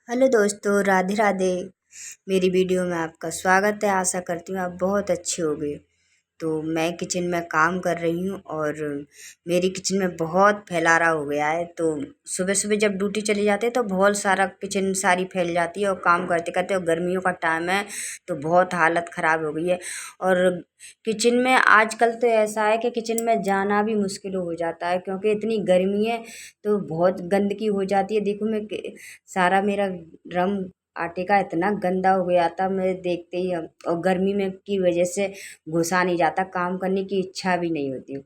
Hello दोस्तों, राधे राधे। मेरी video में आपका स्वागत है। आशा करती हूँ आप बहुत अच्छे होंगे। तो मैं किचन में काम कर रही हूँ और मेरी किचन में बहुत फैलारा हो गया है। तो सुबह सुबह जब ड्यूटी चली जाते हैं तो बहुत सारा किचन सारी फैल जाती है और काम करते करते, और गर्मियों का टाइम है तो बहुत हालत ख़राब हो गई है। और किचन में आजकल तो ऐसा है कि किचन में जाना भी मुश्किल हो जाता है, क्योंकि इतनी गर्मी है तो बहुत गंदगी हो जाती है। देखो मैं सारा मेरा ड्रम आटे का इतना गंदा हो गया था, मैं देखते ही और गर्मी में की वजह से घुसा नहीं जाता, काम करने की इच्छा भी नहीं होती।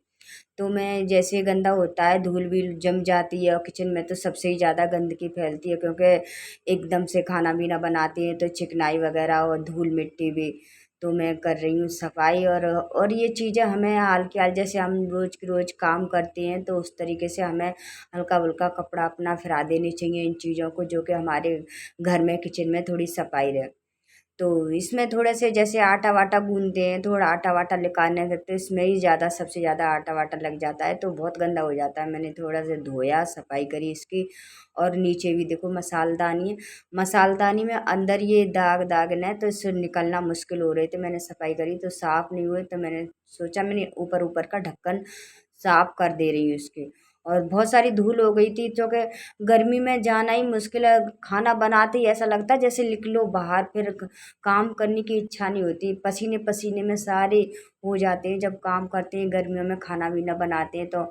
तो मैं जैसे गंदा होता है, धूल भी जम जाती है और किचन में तो सबसे ही ज़्यादा गंदगी फैलती है, क्योंकि एकदम से खाना पीना बनाते हैं तो चिकनाई वगैरह और धूल मिट्टी भी। तो मैं कर रही हूँ सफाई, और ये चीज़ें हमें हाल के हाल, जैसे हम रोज़ के रोज़ काम करते हैं तो उस तरीके से हमें हल्का फुल्का कपड़ा अपना फिरा देने चाहिए इन चीज़ों को, जो कि हमारे घर में किचन में थोड़ी सफाई रहे। तो इसमें थोड़े से जैसे आटा वाटा गूंदते हैं, थोड़ा आटा वाटा निकालने से तो इसमें ही ज़्यादा सबसे ज़्यादा आटा वाटा लग जाता है तो बहुत गंदा हो जाता है। मैंने थोड़ा सा धोया, सफाई करी इसकी। और नीचे भी देखो मसालदानी है, मसालदानी में अंदर ये दाग दाग न तो इससे निकलना मुश्किल हो रहे थे। मैंने सफाई करी तो साफ़ नहीं हुए, तो मैंने सोचा मैंने ऊपर ऊपर का ढक्कन साफ कर दे रही हूँ इसके। और बहुत सारी धूल हो गई थी, क्योंकि गर्मी में जाना ही मुश्किल है। खाना बनाते ही ऐसा लगता है जैसे निकलो बाहर, फिर काम करने की इच्छा नहीं होती, पसीने पसीने में सारे हो जाते हैं जब काम करते हैं गर्मियों में, खाना पीना बनाते हैं तो।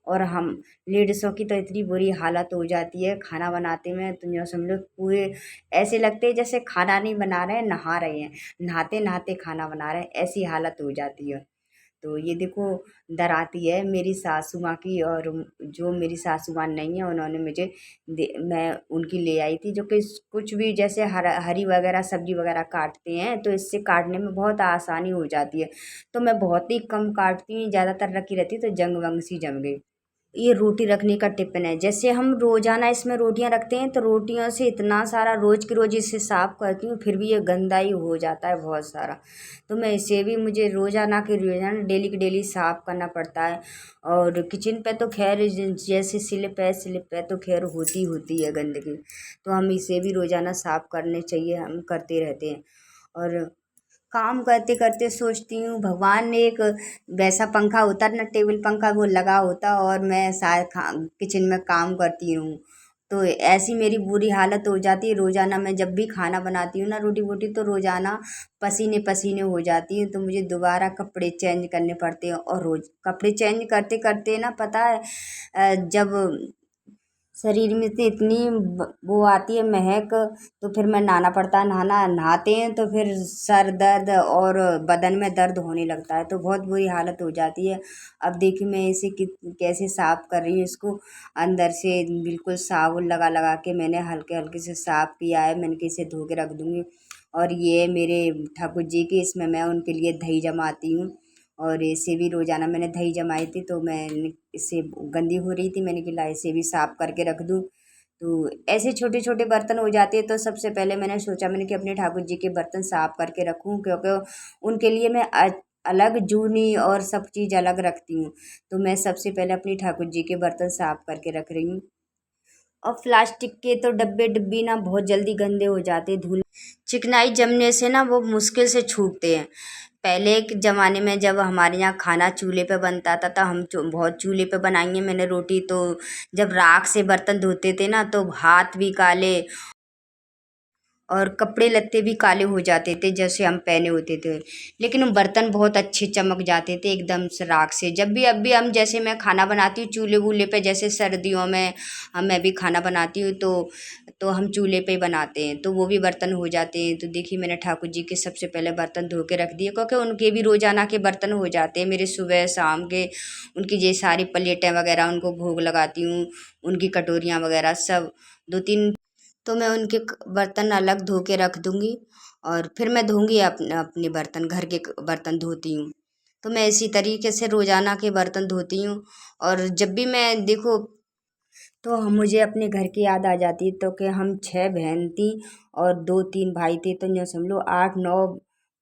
और हम लेडीज़ों की तो इतनी बुरी हालत हो जाती है खाना बनाते में, तो जो समझ पूरे ऐसे लगते हैं जैसे खाना नहीं बना रहे हैं, नहा रहे हैं, नहाते नहाते खाना बना रहे हैं, ऐसी हालत हो जाती है। तो ये देखो डराती है मेरी सासू माँ की, और जो मेरी सासू माँ नहीं है उन्होंने मुझे मैं उनकी ले आई थी, जो कि कुछ भी जैसे हरी वगैरह सब्जी वगैरह काटते हैं तो इससे काटने में बहुत आसानी हो जाती है। तो मैं बहुत ही कम काटती हूँ, ज़्यादातर रखी रहती है तो जंग वंग सी जम गई। ये रोटी रखने का टिफ़िन है, जैसे हम रोज़ाना इसमें रोटियां रखते हैं तो रोटियों से इतना सारा रोज़ के रोज़ इसे साफ़ करती हूँ, फिर भी ये गंदा ही हो जाता है बहुत सारा। तो मैं इसे भी मुझे रोज़ाना के रोज़ाना डेली की डेली साफ़ करना पड़ता है। और किचन पे तो खैर जैसे स्लिप है तो खैर होती होती है गंदगी, तो हम इसे भी रोज़ाना साफ़ करने चाहिए, हम करते रहते हैं। और काम करते करते सोचती हूँ भगवान ने एक वैसा पंखा होता है ना, टेबल पंखा, वो लगा होता और मैं शायद किचन में काम करती हूँ। तो ऐसी मेरी बुरी हालत हो जाती है। रोज़ाना मैं जब भी खाना बनाती हूँ ना, रोटी वोटी, तो रोज़ाना पसीने पसीने हो जाती हूँ, तो मुझे दोबारा कपड़े चेंज करने पड़ते हैं। और रोज़ कपड़े चेंज करते करते ना, पता है जब शरीर में से इतनी वो आती है महक, तो फिर मैं नहाना पड़ता है। नहाते हैं तो फिर सर दर्द और बदन में दर्द होने लगता है, तो बहुत बुरी हालत हो जाती है। अब देखिए मैं इसे कैसे साफ़ कर रही हूँ इसको, अंदर से बिल्कुल साबुन लगा लगा के मैंने हल्के हल्के से साफ़ किया है। मैंने कि इसे धो के रख दूँगी। और ये मेरे ठाकुर जी की, इसमें मैं उनके लिए दही जमाती हूँ, और इसे भी रोज़ाना मैंने दही जमाई थी तो मैं इससे गंदी हो रही थी, मैंने कि ला इसे भी साफ़ करके रख दूँ। तो ऐसे छोटे छोटे बर्तन हो जाते हैं, तो सबसे पहले मैंने सोचा मैंने कि अपने ठाकुर जी के बर्तन साफ़ करके रखूँ, क्योंकि उनके लिए मैं अलग जूनी और सब चीज़ अलग रखती हूँ। तो मैं सबसे पहले अपनी ठाकुर जी के बर्तन साफ़ करके रख रही हूँ। और प्लास्टिक के तो डब्बे डिब्बी ना बहुत जल्दी गंदे हो जाते हैं, धूल चिकनाई जमने से ना वो मुश्किल से छूटते हैं। पहले के ज़माने में जब हमारे यहाँ खाना चूल्हे पे बनता था, तो हम बहुत चूल्हे पे बनाएंगे मैंने रोटी, तो जब राख से बर्तन धोते थे ना तो हाथ भी काले और कपड़े लत्ते भी काले हो जाते थे जैसे हम पहने होते थे। लेकिन वो बर्तन बहुत अच्छे चमक जाते थे एकदम से राख से। जब भी अब भी हम, जैसे मैं खाना बनाती हूँ चूल्हे वूल्हे पे, जैसे सर्दियों में मैं भी खाना बनाती हूँ तो हम चूल्हे पे ही बनाते हैं, तो वो भी बर्तन हो जाते हैं। तो देखिए मैंने ठाकुर जी के सबसे पहले बर्तन धो के रख दिए, क्योंकि उनके भी रोज़ाना के बर्तन हो जाते हैं मेरे, सुबह शाम के उनकी ये सारी प्लेटें वगैरह उनको भोग लगाती हूँ, उनकी कटोरियाँ वगैरह सब दो तीन, तो मैं उनके बर्तन अलग धो के रख दूँगी। और फिर मैं धोऊँगी अपने अपने बर्तन, घर के बर्तन धोती हूँ। तो मैं इसी तरीके से रोज़ाना के बर्तन धोती हूँ। और जब भी मैं देखो तो मुझे अपने घर की याद आ जाती है, तो कि हम 6 बहन थी और 2-3 भाई थे, तो जो समझ लो 8-9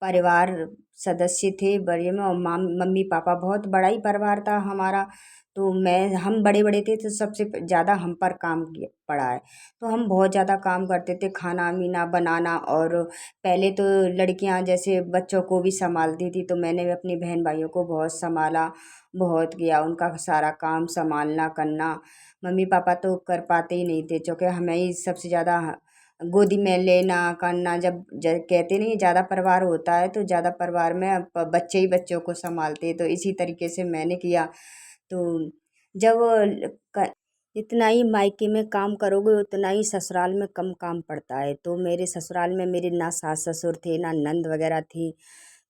परिवार सदस्य थे बड़े में, और मम्मी पापा, बहुत बड़ा ही परिवार था हमारा। तो हम बड़े बड़े थे तो सबसे ज़्यादा हम पर काम किया पड़ा है। तो हम बहुत ज़्यादा काम करते थे, खाना मीना बनाना। और पहले तो लड़कियां जैसे बच्चों को भी संभालती थी, तो मैंने भी अपनी बहन भाइयों को बहुत संभाला, बहुत किया, उनका सारा काम संभालना करना। मम्मी पापा तो कर पाते ही नहीं थे, क्योंकि हमें ही सबसे ज़्यादा गोदी में लेना करना। जब कहते नहीं ज़्यादा परिवार होता है तो ज़्यादा परिवार में बच्चे ही बच्चों को संभालते हैं, तो इसी तरीके से मैंने किया। तो जब जितना ही मायके में काम करोगे उतना ही ससुराल में कम काम पड़ता है। तो मेरे ससुराल में मेरे ना सास ससुर थे ना नंद वगैरह थी,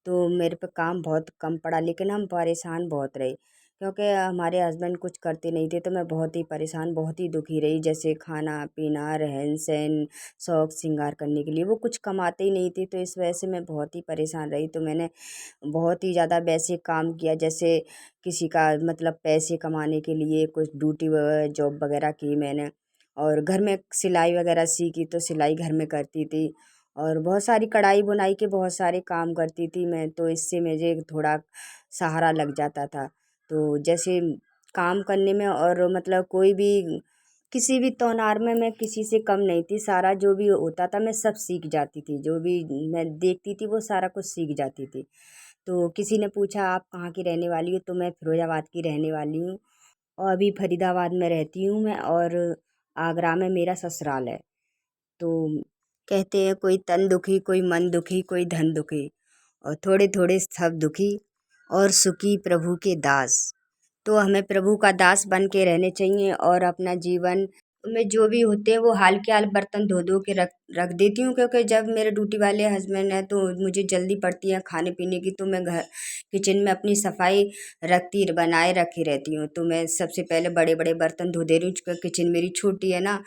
तो मेरे पे काम बहुत कम पड़ा, लेकिन हम परेशान बहुत रहे, क्योंकि हमारे हस्बैंड कुछ करते नहीं थे। तो मैं बहुत ही परेशान, बहुत ही दुखी रही, जैसे खाना पीना रहन सहन शौक श्रृंगार करने के लिए वो कुछ कमाते ही नहीं थे। तो इस वजह से मैं बहुत ही परेशान रही। तो मैंने बहुत ही ज़्यादा वैसे काम किया, जैसे किसी का मतलब पैसे कमाने के लिए कुछ ड्यूटी वगैरह जॉब वगैरह की मैंने। और घर में सिलाई वगैरह सीखी, तो सिलाई घर में करती थी। और बहुत सारी कढ़ाई बुनाई के बहुत सारे काम करती थी मैं, तो इससे मुझे थोड़ा सहारा लग जाता था। तो जैसे काम करने में और मतलब कोई भी किसी भी तौनार में मैं किसी से कम नहीं थी। सारा जो भी होता था मैं सब सीख जाती थी, जो भी मैं देखती थी वो सारा कुछ सीख जाती थी। तो किसी ने पूछा आप कहाँ की रहने वाली हो, तो मैं फिरोजाबाद की रहने वाली हूँ, और अभी फरीदाबाद में रहती हूँ मैं, और आगरा में मेरा ससुराल है। तो कहते हैं कोई तन दुखी कोई मन दुखी कोई धन दुखी, और थोड़े थोड़े सब दुखी, और सुखी प्रभु के दास। तो हमें प्रभु का दास बन के रहने चाहिए, और अपना जीवन में जो भी होते हैं वो हाल के हाल बर्तन धो धो के रख रख देती हूँ, क्योंकि जब मेरे ड्यूटी वाले हस्बैंड हैं तो मुझे जल्दी पड़ती है खाने पीने की, तो मैं घर किचन में अपनी सफाई रखती बनाए रखी रहती हूँ। तो मैं सबसे पहले बड़े बड़े बर्तन धो दे रही हूँ, क्योंकि किचन मेरी छोटी है ना,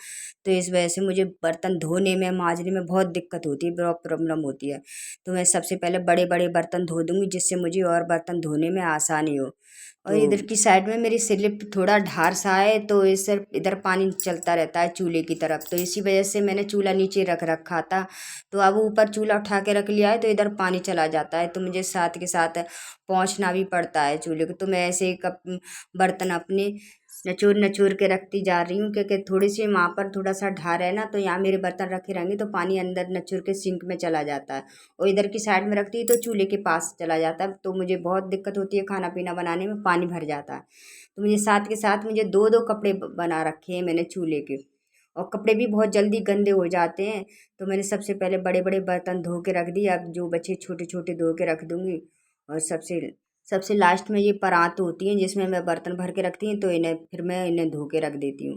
तो इस वजह से मुझे बर्तन धोने में मांजने में बहुत दिक्कत होती है, बहुत प्रॉब्लम होती है। तो मैं सबसे पहले बड़े बड़े बर्तन धो दूँगी, जिससे मुझे और बर्तन धोने में आसानी हो। और तो इधर की साइड में मेरी स्लिप थोड़ा ढार सा है, तो इस इधर पानी चलता रहता है चूल्हे की तरफ, तो इसी वजह से मैंने चूल्हा नीचे रख रखा था। तो अब ऊपर चूल्हा उठा के रख लिया है, तो इधर पानी चला जाता है, तो मुझे साथ के साथ पहुँचना भी पड़ता है चूल्हे को। तो मैं ऐसे कप बर्तन अपने नचोर नचोर के रखती जा रही हूँ, क्योंकि थोड़ी सी वहाँ पर थोड़ा सा ढार है ना, तो यहाँ मेरे बर्तन रखे रहेंगे तो पानी अंदर नचोर के सिंक में चला जाता है, और इधर की साइड में रखती है तो चूल्हे के पास चला जाता है। तो मुझे बहुत दिक्कत होती है खाना पीना बनाने में, पानी भर जाता है। तो मुझे साथ के साथ मुझे दो दो कपड़े बना रखे हैं मैंने चूल्हे के, और कपड़े भी बहुत जल्दी गंदे हो जाते हैं। तो मैंने सबसे पहले बड़े बड़े बर्तन धो के रख दिए, अब जो बचे छोटे छोटे धो के रख दूँगी। और सबसे सबसे लास्ट में ये परात होती हैं जिसमें मैं बर्तन भर के रखती हूँ, तो मैं इन्हें धो के रख देती हूँ,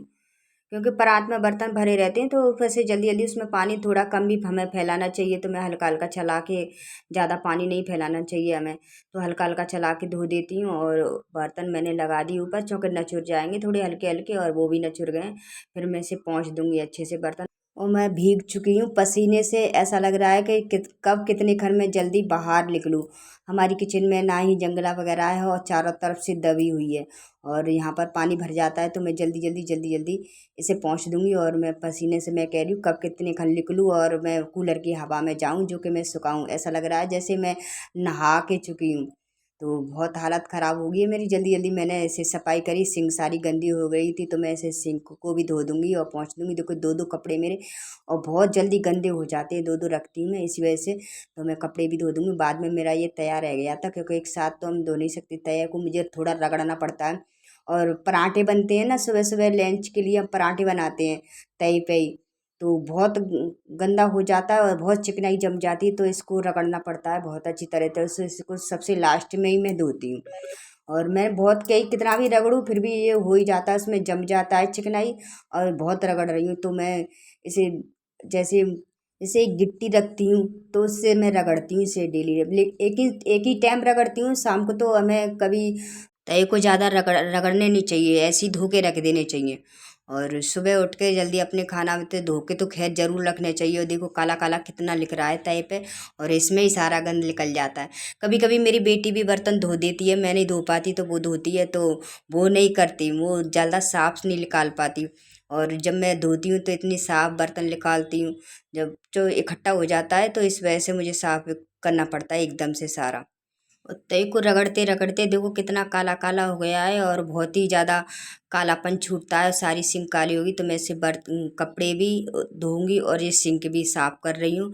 क्योंकि परात में बर्तन भरे रहते हैं, तो ऊपर से जल्दी जल्दी उसमें पानी थोड़ा कम भी हमें फैलाना चाहिए, तो मैं हल्का हल्का चला के, ज़्यादा पानी नहीं फैलाना चाहिए हमें, तो हल्का हल्का चला के धो देती हूँ। और बर्तन मैंने लगा दी ऊपर, चौके नचुर जाएंगे थोड़े हल्के हल्के, और वो भी नचुर गए, फिर मैं इसे पोंछ दूंगी अच्छे से बर्तन। और मैं भीग चुकी हूँ पसीने से, ऐसा लग रहा है कि कब कितने घर में जल्दी बाहर निकलूँ। हमारी किचन में ना ही जंगला वगैरह है, और चारों तरफ से दबी हुई है, और यहाँ पर पानी भर जाता है, तो मैं जल्दी जल्दी जल्दी जल्दी इसे पोंछ दूंगी। और मैं पसीने से मैं कह रही हूँ कब कितने खन निकलूँ, और मैं कूलर की हवा में जाऊँ जो कि मैं सुखाऊँ, ऐसा लग रहा है जैसे मैं नहा के चुकी हूँ। तो बहुत हालत ख़राब हो गई है मेरी। जल्दी जल्दी मैंने ऐसे सफाई करी, सिंक सारी गंदी हो गई थी, तो मैं ऐसे सिंक को भी धो दूँगी और पोंछ दूँगी। देखो दो दो कपड़े मेरे, और बहुत जल्दी गंदे हो जाते हैं, दो दो रखती हूँ मैं इसी वजह से। तो मैं कपड़े भी धो दूँगी, बाद में मेरा ये तैयार रह गया था, क्योंकि एक साथ तो हम धो नहीं सकते, तैयार को मुझे थोड़ा रगड़ना पड़ता है। और पराठे बनते हैं ना, सुबह सुबह लंच के लिए हम पराठे बनाते हैं तई पे ही, तो बहुत गंदा हो जाता है और बहुत चिकनाई जम जाती है, तो इसको रगड़ना पड़ता है बहुत अच्छी तरह से। इसको सबसे लास्ट में ही मैं धोती हूँ, और मैं बहुत कई कितना भी रगड़ूँ फिर भी ये हो ही जाता है, उसमें जम जाता है चिकनाई। और बहुत रगड़ रही हूँ, तो मैं इसे जैसे जैसे एक गिट्टी रखती हूँ, तो उससे मैं रगड़ती हूँ इसे डेली। एक ही टाइम रगड़ती हूँ शाम को, तो हमें कभी तवे को ज़्यादा रगड़ने नहीं चाहिए, ऐसे ही धो के रख देने चाहिए। और सुबह उठ के जल्दी अपने खाना में धो के तो खैर ज़रूर रखने चाहिए। और देखो काला काला कितना लिख रहा है तवे पे, और इसमें ही सारा गंद निकल जाता है। कभी कभी मेरी बेटी भी बर्तन धो देती है, मैं नहीं धो पाती तो वो धोती है, तो वो नहीं करती, वो ज़्यादा साफ नहीं निकाल पाती। और जब मैं धोती हूँ तो इतनी साफ बर्तन निकालती हूँ, जब जो इकट्ठा हो जाता है तो इस वजह से मुझे साफ करना पड़ता है एकदम से सारा। और तई को रगड़ते रगड़ते देखो कितना काला काला हो गया है और बहुत ही ज़्यादा कालापन छूटता है, सारी सिंक काली होगी। तो मैं इसे कपड़े भी धोऊंगी और ये सिंक भी साफ कर रही हूँ।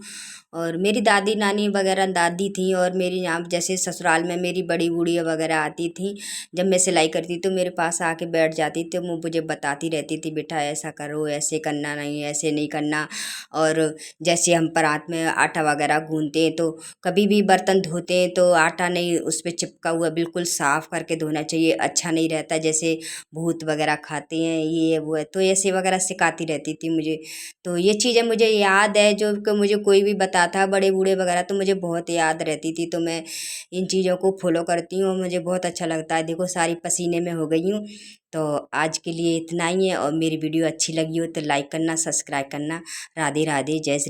और मेरी दादी नानी वगैरह दादी थी, और मेरी यहाँ जैसे ससुराल में मेरी बड़ी बूढ़ी वगैरह आती थी, जब मैं सिलाई करती तो मेरे पास आके बैठ जाती थी, वो मुझे बताती रहती थी बेटा ऐसा करो, ऐसे करना नहीं, ऐसे नहीं करना। और जैसे हम परात में आटा वगैरह गूंथते हैं तो कभी भी बर्तन धोते हैं तो आटा नहीं उस पर चिपका हुआ, बिल्कुल साफ़ करके धोना चाहिए, अच्छा नहीं रहता। जैसे भूत वगैरह खाते हैं ये वो है, तो ऐसे वगैरह सिखाती रहती थी मुझे। तो ये चीज़ें मुझे याद है, जो कि मुझे कोई भी बताता बड़े बूढ़े वगैरह तो मुझे बहुत याद रहती थी। तो मैं इन चीज़ों को फॉलो करती हूँ और मुझे बहुत अच्छा लगता है। देखो सारी पसीने में हो गई हूँ। तो आज के लिए इतना ही है, और मेरी वीडियो अच्छी लगी हो तो लाइक करना, सब्सक्राइब करना। राधे राधे, जय श्री